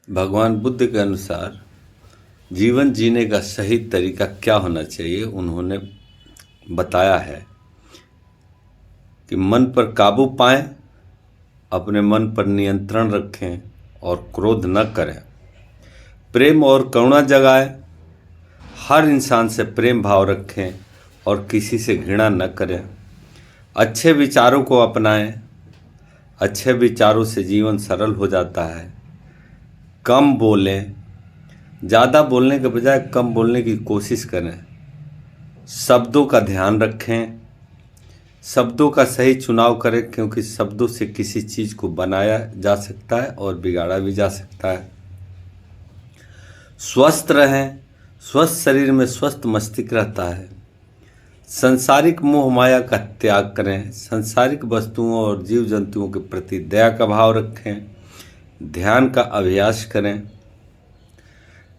भगवान बुद्ध के अनुसार जीवन जीने का सही तरीका क्या होना चाहिए, उन्होंने बताया है कि मन पर काबू पाएं, अपने मन पर नियंत्रण रखें और क्रोध न करें। प्रेम और करुणा जगाएं, हर इंसान से प्रेम भाव रखें और किसी से घृणा न करें। अच्छे विचारों को अपनाएं, अच्छे विचारों से जीवन सरल हो जाता है। कम बोलें, ज़्यादा बोलने के बजाय कम बोलने की कोशिश करें। शब्दों का ध्यान रखें, शब्दों का सही चुनाव करें, क्योंकि शब्दों से किसी चीज़ को बनाया जा सकता है और बिगाड़ा भी जा सकता है। स्वस्थ रहें, स्वस्थ शरीर में स्वस्थ मस्तिष्क रहता है। संसारिक मोह माया का त्याग करें, संसारिक वस्तुओं और जीव जंतुओं के प्रति दया का भाव रखें। ध्यान का अभ्यास करें।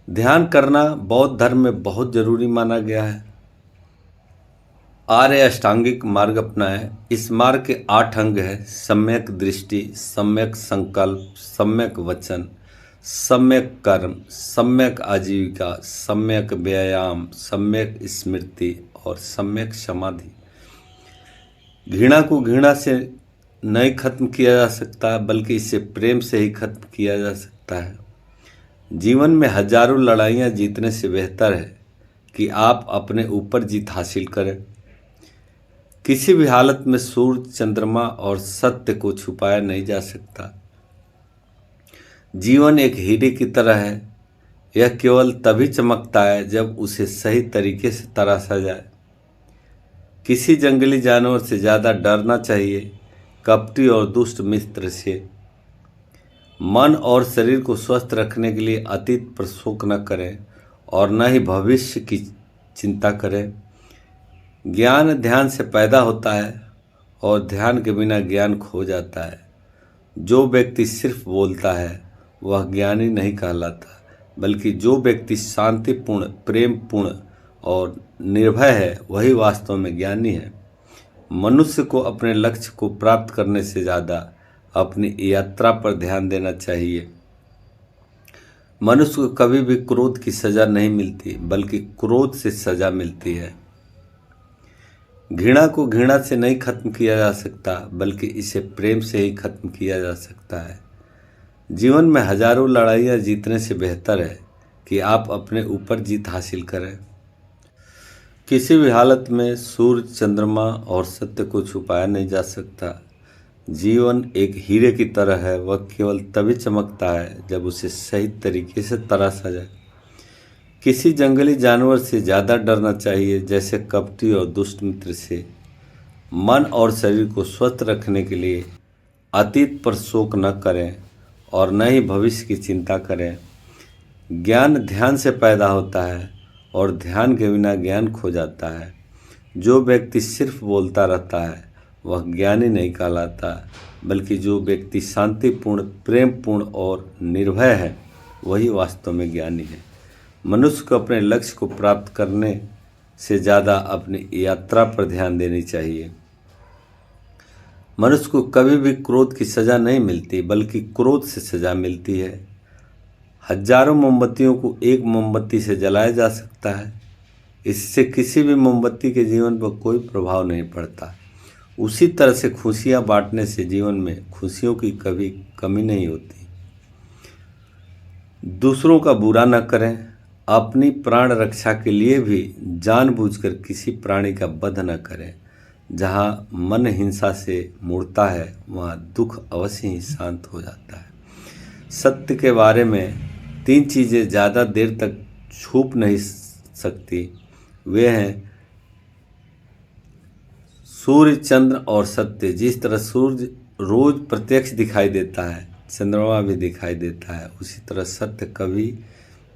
ध्यान करना बौद्ध धर्म में बहुत जरूरी माना गया है। आर्य अष्टांगिक मार्ग अपनाएं। इस मार्ग के 8 अंग है: सम्यक दृष्टि, सम्यक संकल्प, सम्यक वचन, सम्यक कर्म, सम्यक आजीविका, सम्यक व्यायाम, सम्यक स्मृति और सम्यक समाधि। घृणा को घृणा से नहीं खत्म किया जा सकता, बल्कि इसे प्रेम से ही खत्म किया जा सकता है। जीवन में हजारों लड़ाइयाँ जीतने से बेहतर है कि आप अपने ऊपर जीत हासिल करें। किसी भी हालत में सूर्य, चंद्रमा और सत्य को छुपाया नहीं जा सकता। जीवन एक हीरे की तरह है, यह केवल तभी चमकता है जब उसे सही तरीके से तराशा जाए। किसी जंगली जानवर से ज़्यादा डरना चाहिए कपटी और दुष्ट मित्र से। मन और शरीर को स्वस्थ रखने के लिए अतीत पर शोक न करें और न ही भविष्य की चिंता करें। ज्ञान ध्यान से पैदा होता है और ध्यान के बिना ज्ञान खो जाता है। जो व्यक्ति सिर्फ बोलता है वह ज्ञानी नहीं कहलाता, बल्कि जो व्यक्ति शांतिपूर्ण, प्रेमपूर्ण और निर्भय है वही वास्तव में ज्ञानी है। मनुष्य को अपने लक्ष्य को प्राप्त करने से ज़्यादा अपनी यात्रा पर ध्यान देना चाहिए। मनुष्य को कभी भी क्रोध की सज़ा नहीं मिलती, बल्कि क्रोध से सज़ा मिलती है। घृणा को घृणा से नहीं खत्म किया जा सकता, बल्कि इसे प्रेम से ही खत्म किया जा सकता है। जीवन में हजारों लड़ाइयाँ जीतने से बेहतर है कि आप अपने ऊपर जीत हासिल करें। किसी भी हालत में सूर्य, चंद्रमा और सत्य को छुपाया नहीं जा सकता। जीवन एक हीरे की तरह है, वह केवल तभी चमकता है जब उसे सही तरीके से तराशा जाए। किसी जंगली जानवर से ज़्यादा डरना चाहिए जैसे कपटी और दुष्ट मित्र से। मन और शरीर को स्वस्थ रखने के लिए अतीत पर शोक न करें और न ही भविष्य की चिंता करें। ज्ञान ध्यान से पैदा होता है और ध्यान के बिना ज्ञान खो जाता है। जो व्यक्ति सिर्फ बोलता रहता है वह ज्ञानी नहीं कहलाता, बल्कि जो व्यक्ति शांतिपूर्ण, प्रेमपूर्ण और निर्भय है वही वास्तव में ज्ञानी है। मनुष्य को अपने लक्ष्य को प्राप्त करने से ज़्यादा अपनी यात्रा पर ध्यान देनी चाहिए। मनुष्य को कभी भी क्रोध की सज़ा नहीं मिलती, बल्कि क्रोध से सज़ा मिलती है। हजारों मोमबत्तियों को एक मोमबत्ती से जलाया जा सकता है, इससे किसी भी मोमबत्ती के जीवन पर कोई प्रभाव नहीं पड़ता। उसी तरह से खुशियाँ बांटने से जीवन में खुशियों की कभी कमी नहीं होती। दूसरों का बुरा न करें। अपनी प्राण रक्षा के लिए भी जानबूझकर किसी प्राणी का वध न करें। जहाँ मन हिंसा से मुड़ता है वहाँ दुख अवश्य ही शांत हो जाता है। सत्य के बारे में 3 चीज़ें ज़्यादा देर तक छुप नहीं सकती। वे हैं सूर्य, चंद्र और सत्य। जिस तरह सूर्य रोज प्रत्यक्ष दिखाई देता है, चंद्रमा भी दिखाई देता है, उसी तरह सत्य कभी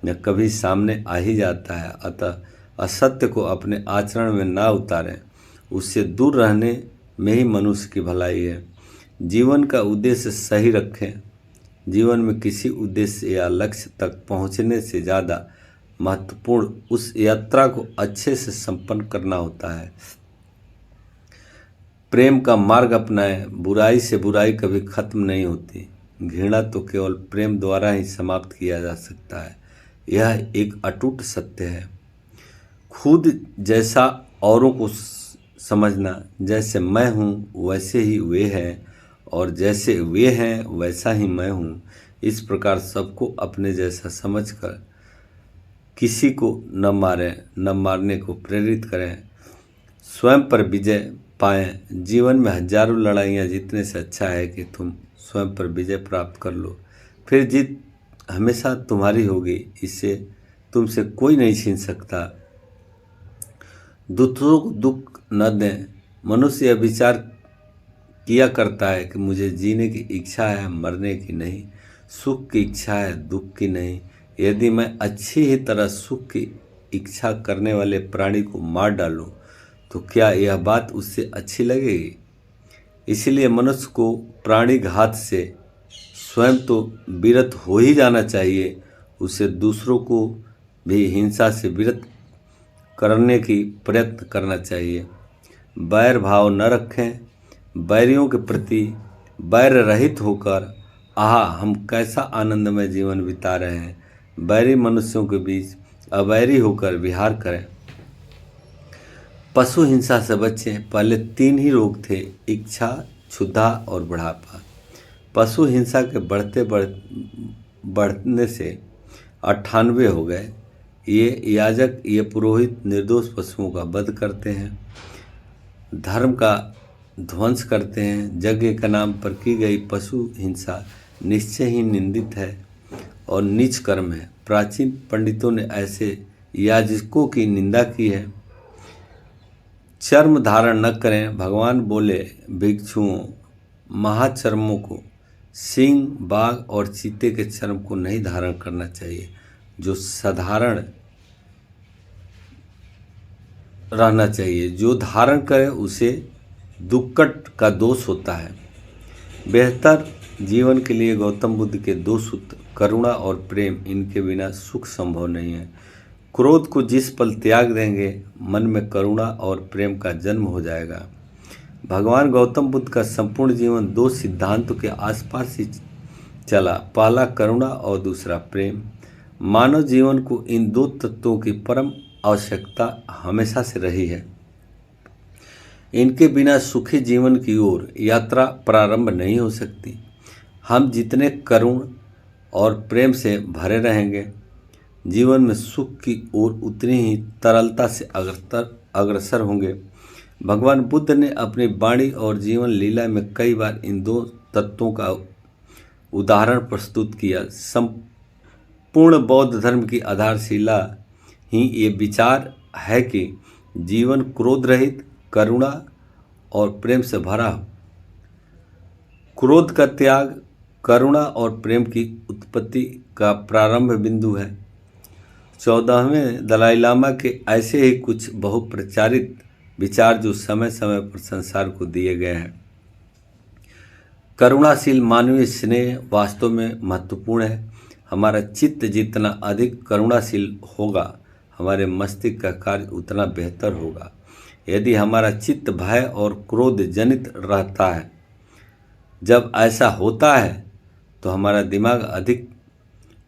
न कभी सामने आ ही जाता है। अतः असत्य को अपने आचरण में ना उतारें, उससे दूर रहने में ही मनुष्य की भलाई है। जीवन का उद्देश्य सही रखें। जीवन में किसी उद्देश्य या लक्ष्य तक पहुंचने से ज़्यादा महत्वपूर्ण उस यात्रा को अच्छे से संपन्न करना होता है। प्रेम का मार्ग अपनाएं। बुराई से बुराई कभी खत्म नहीं होती, घृणा तो केवल प्रेम द्वारा ही समाप्त किया जा सकता है। यह एक अटूट सत्य है। खुद जैसा औरों को समझना, जैसे मैं हूँ वैसे ही वे हैं और जैसे वे हैं वैसा ही मैं हूँ, इस प्रकार सबको अपने जैसा समझकर किसी को न मारें, न मारने को प्रेरित करें, स्वयं पर विजय पाएं। जीवन में हजारों लड़ाइयाँ जीतने से अच्छा है कि तुम स्वयं पर विजय प्राप्त कर लो, फिर जीत हमेशा तुम्हारी होगी, इससे तुमसे कोई नहीं छीन सकता। दूसरों को दुख न दें। मनुष्य यह विचार किया करता है कि मुझे जीने की इच्छा है, मरने की नहीं, सुख की इच्छा है, दुख की नहीं। यदि मैं अच्छी ही तरह सुख की इच्छा करने वाले प्राणी को मार डालूं, तो क्या यह बात उससे अच्छी लगेगी? इसलिए मनुष्य को प्राणी घात से स्वयं तो विरत हो ही जाना चाहिए, उसे दूसरों को भी हिंसा से विरत करने की प्रयत्न करना चाहिए। बैर भाव न रखें। बैरियों के प्रति बैर रहित होकर हम कैसा आनंदमय जीवन बिता रहे हैं। बैरी मनुष्यों के बीच अवैरी होकर विहार करें। पशु हिंसा से बचें। पहले 3 ही रोग थे, इच्छा, क्षुधा और बुढ़ापा। पशु हिंसा के बढ़ने से 98 हो गए। ये याजक, ये पुरोहित निर्दोष पशुओं का वध करते हैं, धर्म का ध्वंस करते हैं। यज्ञ के नाम पर की गई पशु हिंसा निश्चय ही निंदित है और नीच कर्म है। प्राचीन पंडितों ने ऐसे याजकों की निंदा की है। चर्म धारण न करें। भगवान बोले भिक्षुओं, महाचर्मों को, सिंह, बाघ और चीते के चर्म को नहीं धारण करना चाहिए। जो साधारण रहना चाहिए, जो धारण करे उसे दुक्कट का दोष होता है। बेहतर जीवन के लिए गौतम बुद्ध के 2 सूत्र, करुणा और प्रेम, इनके बिना सुख संभव नहीं है। क्रोध को जिस पल त्याग देंगे, मन में करुणा और प्रेम का जन्म हो जाएगा। भगवान गौतम बुद्ध का संपूर्ण जीवन 2 सिद्धांतों के आसपास ही चला, पहला करुणा और दूसरा प्रेम। मानव जीवन को इन 2 तत्वों की परम आवश्यकता हमेशा से रही है। इनके बिना सुखी जीवन की ओर यात्रा प्रारंभ नहीं हो सकती। हम जितने करुण और प्रेम से भरे रहेंगे, जीवन में सुख की ओर उतनी ही तरलता से अग्रसर होंगे। भगवान बुद्ध ने अपनी वाणी और जीवन लीला में कई बार इन 2 तत्वों का उदाहरण प्रस्तुत किया। संपूर्ण बौद्ध धर्म की आधारशिला ही ये विचार है कि जीवन क्रोध रहित, करुणा और प्रेम से भरा हो। क्रोध का त्याग करुणा और प्रेम की उत्पत्ति का प्रारंभ बिंदु है। 14वें दलाई लामा के ऐसे ही कुछ बहुप्रचारित विचार जो समय समय पर संसार को दिए गए हैं। करुणाशील मानवीय स्नेह वास्तव में महत्वपूर्ण है। हमारा चित्त जितना अधिक करुणाशील होगा, हमारे मस्तिष्क का कार्य उतना बेहतर होगा। यदि हमारा चित्त भय और क्रोध जनित रहता है, जब ऐसा होता है तो हमारा दिमाग अधिक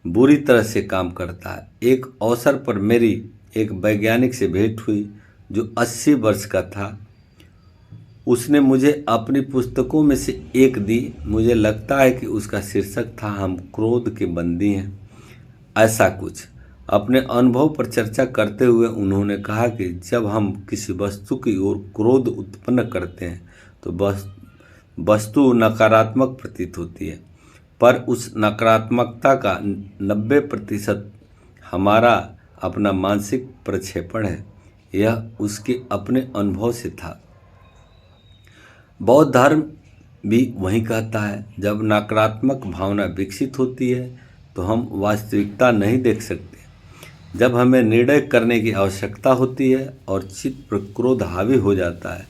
बुरी तरह से काम करता है। एक अवसर पर मेरी एक वैज्ञानिक से भेंट हुई जो 80 वर्ष का था। उसने मुझे अपनी पुस्तकों में से एक दी। मुझे लगता है कि उसका शीर्षक था हम क्रोध के बंदी हैं, ऐसा कुछ। अपने अनुभव पर चर्चा करते हुए उन्होंने कहा कि जब हम किसी वस्तु की ओर क्रोध उत्पन्न करते हैं तो वस्तु नकारात्मक प्रतीत होती है, पर उस नकारात्मकता का 90% हमारा अपना मानसिक प्रक्षेपण है। यह उसके अपने अनुभव से था। बौद्ध धर्म भी वही कहता है, जब नकारात्मक भावना विकसित होती है तो हम वास्तविकता नहीं देख सकते। जब हमें निर्णय करने की आवश्यकता होती है और चित्त पर क्रोध हावी हो जाता है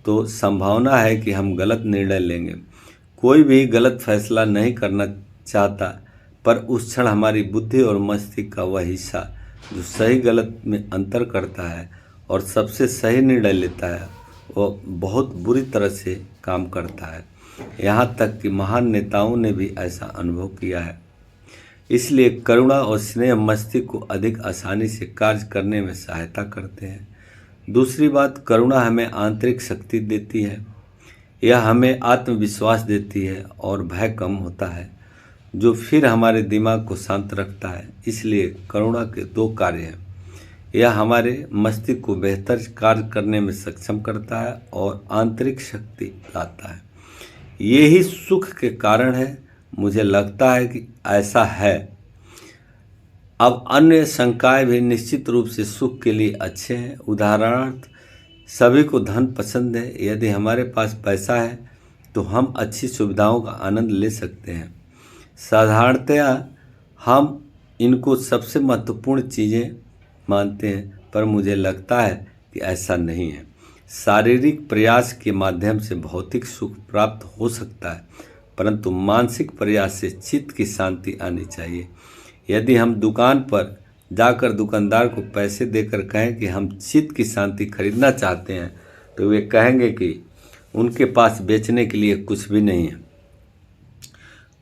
तो संभावना है कि हम गलत निर्णय लेंगे। कोई भी गलत फैसला नहीं करना चाहता, पर उस क्षण हमारी बुद्धि और मस्तिष्क का वह हिस्सा जो सही गलत में अंतर करता है और सबसे सही निर्णय लेता है, वह बहुत बुरी तरह से काम करता है। यहाँ तक कि महान नेताओं ने भी ऐसा अनुभव किया है। इसलिए करुणा और स्नेह मस्तिष्क को अधिक आसानी से कार्य करने में सहायता करते हैं। दूसरी बात, करुणा हमें आंतरिक शक्ति देती है। यह हमें आत्मविश्वास देती है और भय कम होता है, जो फिर हमारे दिमाग को शांत रखता है। इसलिए करुणा के दो कार्य हैं। यह हमारे मस्तिष्क को बेहतर कार्य करने में सक्षम करता है और आंतरिक शक्ति लाता है। यही सुख के कारण है। मुझे लगता है कि ऐसा है। अब अन्य शंकाएं भी निश्चित रूप से सुख के लिए अच्छे हैं। उदाहरणार्थ, सभी को धन पसंद है। यदि हमारे पास पैसा है तो हम अच्छी सुविधाओं का आनंद ले सकते हैं। साधारणतया हम इनको सबसे महत्वपूर्ण चीज़ें मानते हैं, पर मुझे लगता है कि ऐसा नहीं है। शारीरिक प्रयास के माध्यम से भौतिक सुख प्राप्त हो सकता है, परंतु मानसिक प्रयास से चित्त की शांति आनी चाहिए। यदि हम दुकान पर जाकर दुकानदार को पैसे देकर कहें कि हम चित्त की शांति खरीदना चाहते हैं, तो वे कहेंगे कि उनके पास बेचने के लिए कुछ भी नहीं है।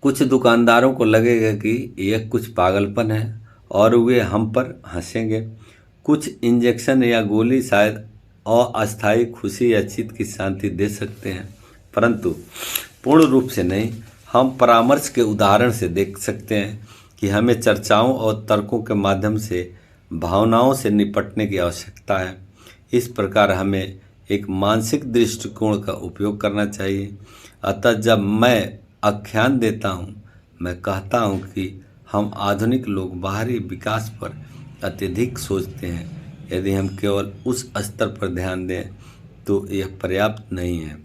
कुछ दुकानदारों को लगेगा कि यह कुछ पागलपन है और वे हम पर हंसेंगे। कुछ इंजेक्शन या गोली शायद अस्थायी खुशी या चित्त की शांति दे सकते हैं, परंतु पूर्ण रूप से नहीं। हम परामर्श के उदाहरण से देख सकते हैं कि हमें चर्चाओं और तर्कों के माध्यम से भावनाओं से निपटने की आवश्यकता है। इस प्रकार हमें एक मानसिक दृष्टिकोण का उपयोग करना चाहिए। अतः जब मैं आख्यान देता हूँ, मैं कहता हूँ कि हम आधुनिक लोग बाहरी विकास पर अत्यधिक सोचते हैं। यदि हम केवल उस स्तर पर ध्यान दें तो यह पर्याप्त नहीं है।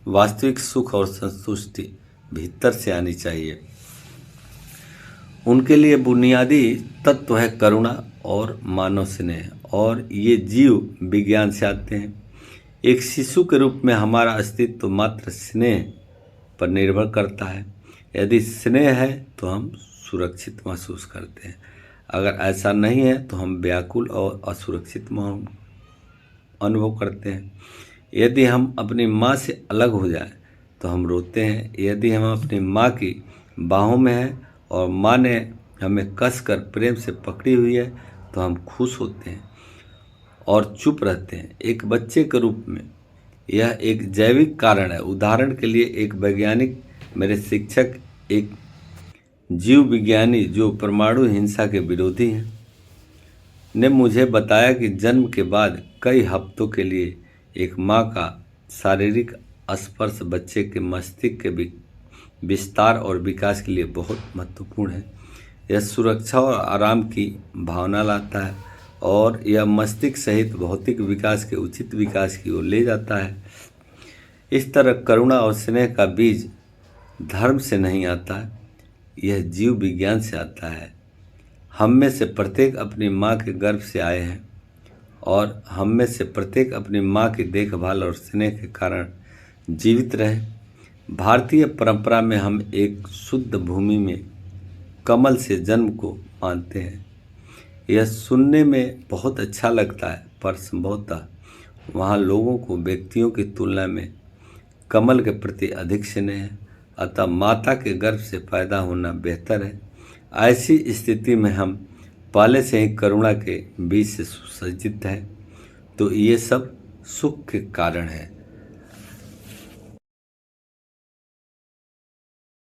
वास्तविक सुख और संतुष्टि भीतर से आनी चाहिए। उनके लिए बुनियादी तत्व है करुणा और मानव स्नेह, और ये जीव विज्ञान से आते हैं। एक शिशु के रूप में हमारा अस्तित्व मात्र स्नेह पर निर्भर करता है। यदि स्नेह है तो हम सुरक्षित महसूस करते हैं। अगर ऐसा नहीं है तो हम व्याकुल और असुरक्षित अनुभव करते हैं। यदि हम अपनी माँ से अलग हो जाएं तो हम रोते हैं। यदि हम अपनी माँ की बाहों में हैं और माँ ने हमें कसकर प्रेम से पकड़ी हुई है तो हम खुश होते हैं और चुप रहते हैं। एक बच्चे के रूप में यह एक जैविक कारण है। उदाहरण के लिए, एक वैज्ञानिक, मेरे शिक्षक, एक जीव विज्ञानी जो परमाणु हिंसा के विरोधी हैं, ने मुझे बताया कि जन्म के बाद कई हफ्तों के लिए एक माँ का शारीरिक स्पर्श बच्चे के मस्तिष्क के विस्तार और विकास के लिए बहुत महत्वपूर्ण है। यह सुरक्षा और आराम की भावना लाता है और यह मस्तिष्क सहित भौतिक विकास के उचित विकास की ओर ले जाता है। इस तरह करुणा और स्नेह का बीज धर्म से नहीं आता है, यह जीव विज्ञान से आता है। हम में से प्रत्येक अपनी माँ के गर्भ से आए हैं और हम में से प्रत्येक अपनी माँ की देखभाल और स्नेह के कारण जीवित रहे। भारतीय परंपरा में हम एक शुद्ध भूमि में कमल से जन्म को मानते हैं। यह सुनने में बहुत अच्छा लगता है, पर संभवतः वहाँ लोगों को व्यक्तियों की तुलना में कमल के प्रति अधिक स्नेह है। अतः माता के गर्भ से पैदा होना बेहतर है। ऐसी स्थिति में हम पहले से ही करुणा के बीज से सुसज्जित हैं, तो ये सब सुख के कारण है।